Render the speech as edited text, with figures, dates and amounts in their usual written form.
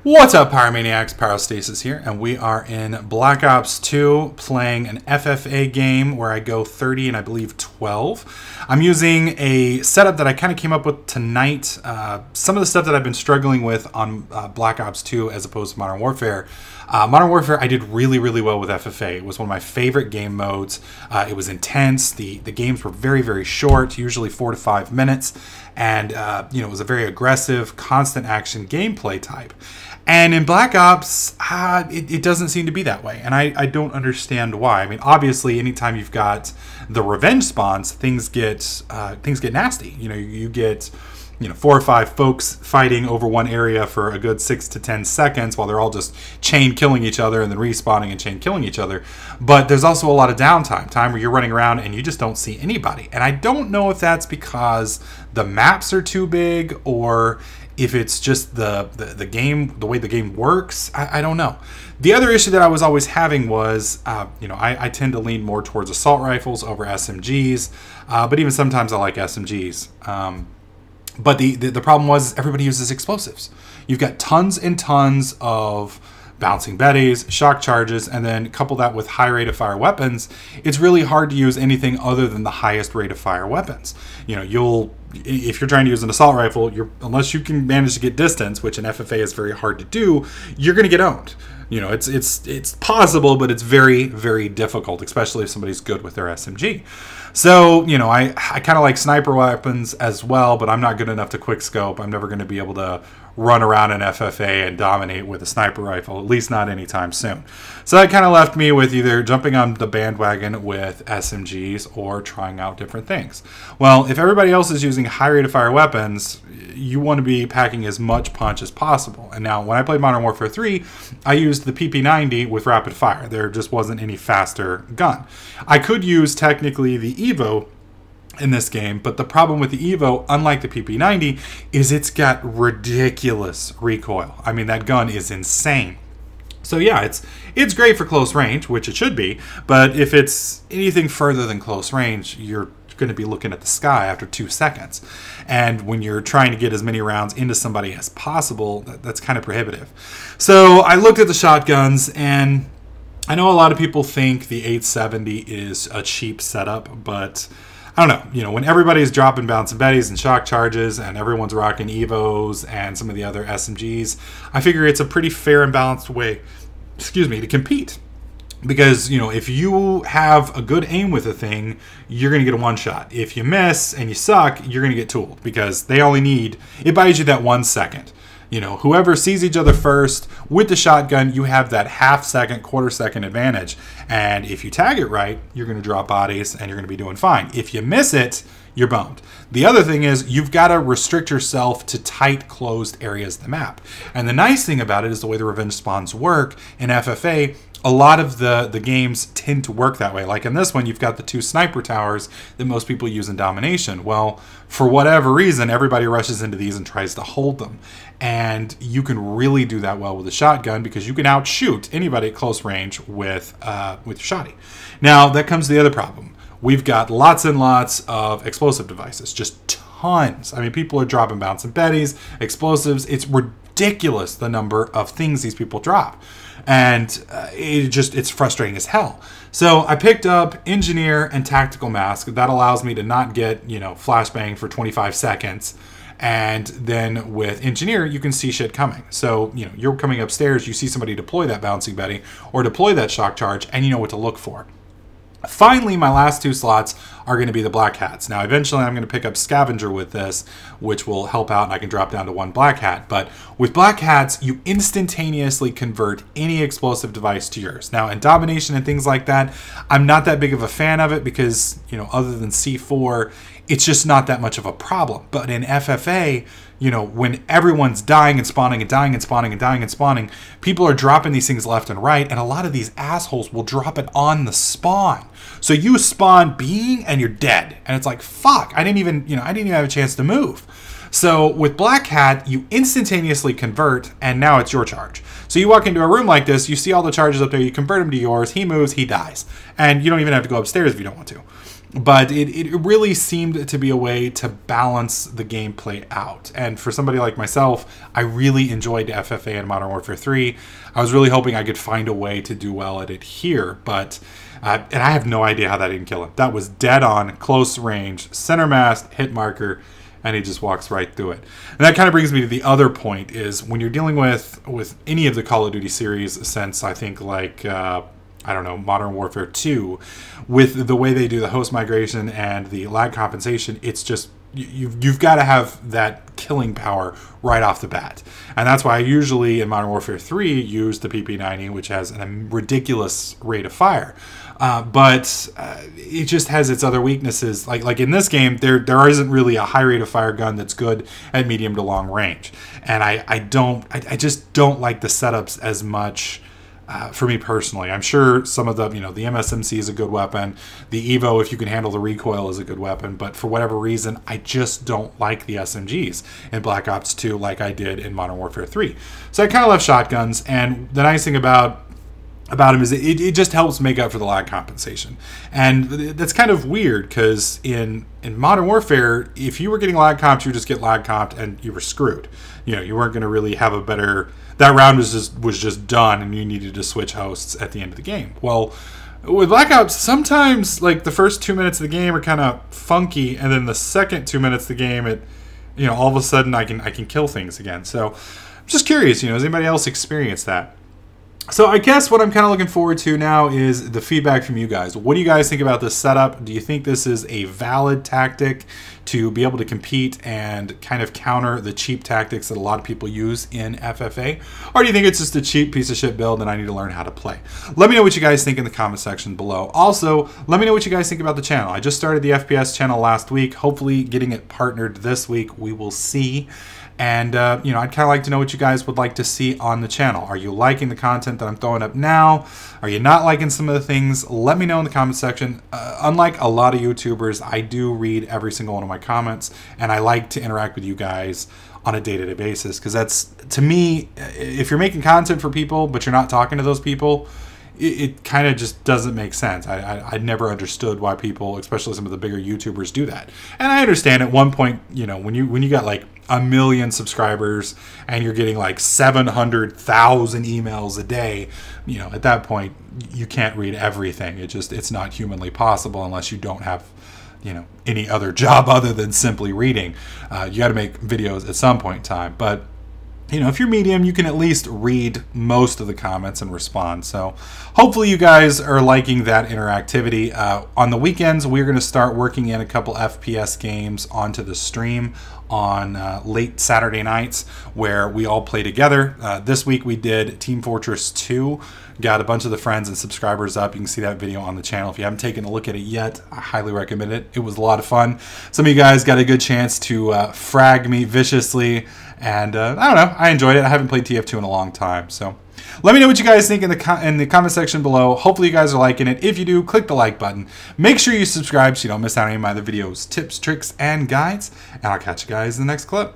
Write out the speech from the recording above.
What's up, Pyromaniacs? Pyrostasis here, and we are in Black Ops 2 playing an FFA game where I go 30 and I believe 12. I'm using a setup that I kind of came up with tonight. Some of the stuff that I've been struggling with on Black Ops 2 as opposed to Modern Warfare. Modern Warfare, I did really well with FFA. It was one of my favorite game modes. It was intense. The games were very short, usually 4 to 5 minutes. And, it was a very aggressive, constant action gameplay type. And in Black Ops, it doesn't seem to be that way. And I don't understand why. I mean, obviously, anytime you've got the revenge spawns, things get nasty. You get 4 or 5 folks fighting over one area for a good 6 to 10 seconds while they're all just chain killing each other and then respawning and chain killing each other. But there's also a lot of time where you're running around and you just don't see anybody. And I don't know if that's because the maps are too big or if it's just the game, the way the game works. I don't know. The other issue that I was always having was, I tend to lean more towards assault rifles over SMGs, but even sometimes I like SMGs. But the problem was everybody uses explosives. You've got tons and tons of bouncing betties, shock charges, and then couple that with high rate of fire weapons. It's really hard to use anything other than the highest rate of fire weapons. If you're trying to use an assault rifle, unless you can manage to get distance, which in FFA is very hard to do, you're going to get owned. It's possible, but it's very difficult, especially if somebody's good with their SMG. So, I kind of like sniper weapons as well, but I'm not good enough to quick scope. I'm never going to be able to run around an FFA and dominate with a sniper rifle, at least not anytime soon. So that kind of left me with either jumping on the bandwagon with SMGs or trying out different things. Well, if everybody else is using high rate of fire weapons, you want to be packing as much punch as possible. And now when I played Modern Warfare 3, I used the PP90 with rapid fire. There just wasn't any faster gun. I could use technically the Evo in this game, but the problem with the Evo, unlike the PP90, is it's got ridiculous recoil. I mean, that gun is insane. So yeah, it's great for close range, which it should be, but if it's anything further than close range, you're going to be looking at the sky after 2 seconds. And when you're trying to get as many rounds into somebody as possible, that's kind of prohibitive. So I looked at the shotguns, and I know a lot of people think the 870 is a cheap setup, but I don't know. When everybody's dropping bouncing betties and shock charges and everyone's rocking Evos and some of the other SMGs, I figure it's a pretty fair and balanced way, to compete. Because, if you have a good aim with a thing, you're going to get a one-shot. If you miss and you suck, you're going to get tooled. Because it buys you that 1 second. Whoever sees each other first with the shotgun, you have that half-second, quarter-second advantage. And if you tag it right, you're going to drop bodies and you're going to be doing fine. If you miss it, you're boned. The other thing is you've got to restrict yourself to tight, closed areas of the map. And the nice thing about it is the way the revenge spawns work in FFA, a lot of the games tend to work that way. Like in this one, you've got the 2 sniper towers that most people use in domination. Well, for whatever reason, everybody rushes into these and tries to hold them. And you can really do that well with a shotgun because you can outshoot anybody at close range with shotty. Now, that comes to the other problem. We've got lots and lots of explosive devices, just tons. I mean, people are dropping bouncing betties, explosives. It's ridiculous the number of things these people drop. And it's frustrating as hell. So I picked up Engineer and Tactical Mask. That allows me to not get, flashbang for 25 seconds. And then with Engineer, you can see shit coming. So, you're coming upstairs, you see somebody deploy that bouncing betty or deploy that shock charge, and you know what to look for. Finally, my last 2 slots are going to be the black hats. Now, eventually, I'm going to pick up Scavenger with this, which will help out, and I can drop down to 1 black hat. But with black hats, you instantaneously convert any explosive device to yours. Now, in domination and things like that, I'm not that big of a fan of it because, other than C4, it's just not that much of a problem. But in FFA, when everyone's dying and spawning and dying and spawning and dying and spawning, people are dropping these things left and right, and a lot of these assholes will drop it on the spawn. So you spawn being and you're dead. And it's like, fuck, I didn't even have a chance to move. So with Black Hat, you instantaneously convert, and now it's your charge. So you walk into a room like this, you see all the charges up there, you convert them to yours, he moves, he dies. And you don't even have to go upstairs if you don't want to. But it really seemed to be a way to balance the gameplay out. And for somebody like myself, I really enjoyed FFA and Modern Warfare 3. I was really hoping I could find a way to do well at it here, but and I have no idea how that didn't kill him. That was dead on, close range, center mass, hit marker, and he just walks right through it. And that kind of brings me to the other point, is when you're dealing with any of the Call of Duty series since, I think, like I don't know, Modern Warfare 2, with the way they do the host migration and the lag compensation, it's just, you've got to have that killing power right off the bat. And that's why I usually, in Modern Warfare 3, use the PP90, which has a ridiculous rate of fire. But it just has its other weaknesses. Like in this game, there isn't really a high rate of fire gun that's good at medium to long range. And I just don't like the setups as much. For me personally, I'm sure some of the MSMC is a good weapon. The Evo, if you can handle the recoil, is a good weapon. But for whatever reason, I just don't like the SMGs in Black Ops 2 like I did in Modern Warfare 3. So I kind of left shotguns. And the nice thing about him is it just helps make up for the lag compensation. And that's kind of weird, because in Modern Warfare, if you were getting lag comped, you just get lag comped and you were screwed. You weren't going to really have a better... That round was just done, and you needed to switch hosts at the end of the game. Well, with Black Ops, sometimes like the first 2 minutes of the game are kind of funky, and then the second 2 minutes of the game, all of a sudden I can kill things again. So I'm just curious, has anybody else experienced that? So I guess what I'm kind of looking forward to now is the feedback from you guys. What do you guys think about this setup? Do you think this is a valid tactic to be able to compete and kind of counter the cheap tactics that a lot of people use in FFA? Or do you think it's just a cheap piece of shit build and I need to learn how to play? Let me know what you guys think in the comment section below. Also, let me know what you guys think about the channel. I just started the FPS channel last week, hopefully getting it partnered this week. We will see. And, I'd kind of like to know what you guys would like to see on the channel. Are you liking the content that I'm throwing up now? Are you not liking some of the things? Let me know in the comment section. Unlike a lot of YouTubers, I do read every single one of my comments, and I like to interact with you guys on a day-to-day basis, because that's, to me, if you're making content for people, but you're not talking to those people, it kind of just doesn't make sense. I never understood why people, especially some of the bigger YouTubers, do that. And I understand at one point, when you got like 1 million subscribers and you're getting like 700,000 emails a day, at that point you can't read everything. It's not humanly possible unless you don't have any other job other than simply reading. You got to make videos at some point in time, but if you're medium, you can at least read most of the comments and respond. So hopefully you guys are liking that interactivity. On the weekends, we're going to start working in a couple FPS games onto the stream on late Saturday nights where we all play together. This week we did Team Fortress 2. Got a bunch of the friends and subscribers up. You can see that video on the channel. If you haven't taken a look at it yet, I highly recommend it. It was a lot of fun. Some of you guys got a good chance to frag me viciously. And I don't know, I enjoyed it. I haven't played TF2 in a long time. So let me know what you guys think in the comment section below. Hopefully you guys are liking it. If you do, click the like button. Make sure you subscribe so you don't miss out on any of my other videos, tips, tricks, and guides. And I'll catch you guys in the next clip.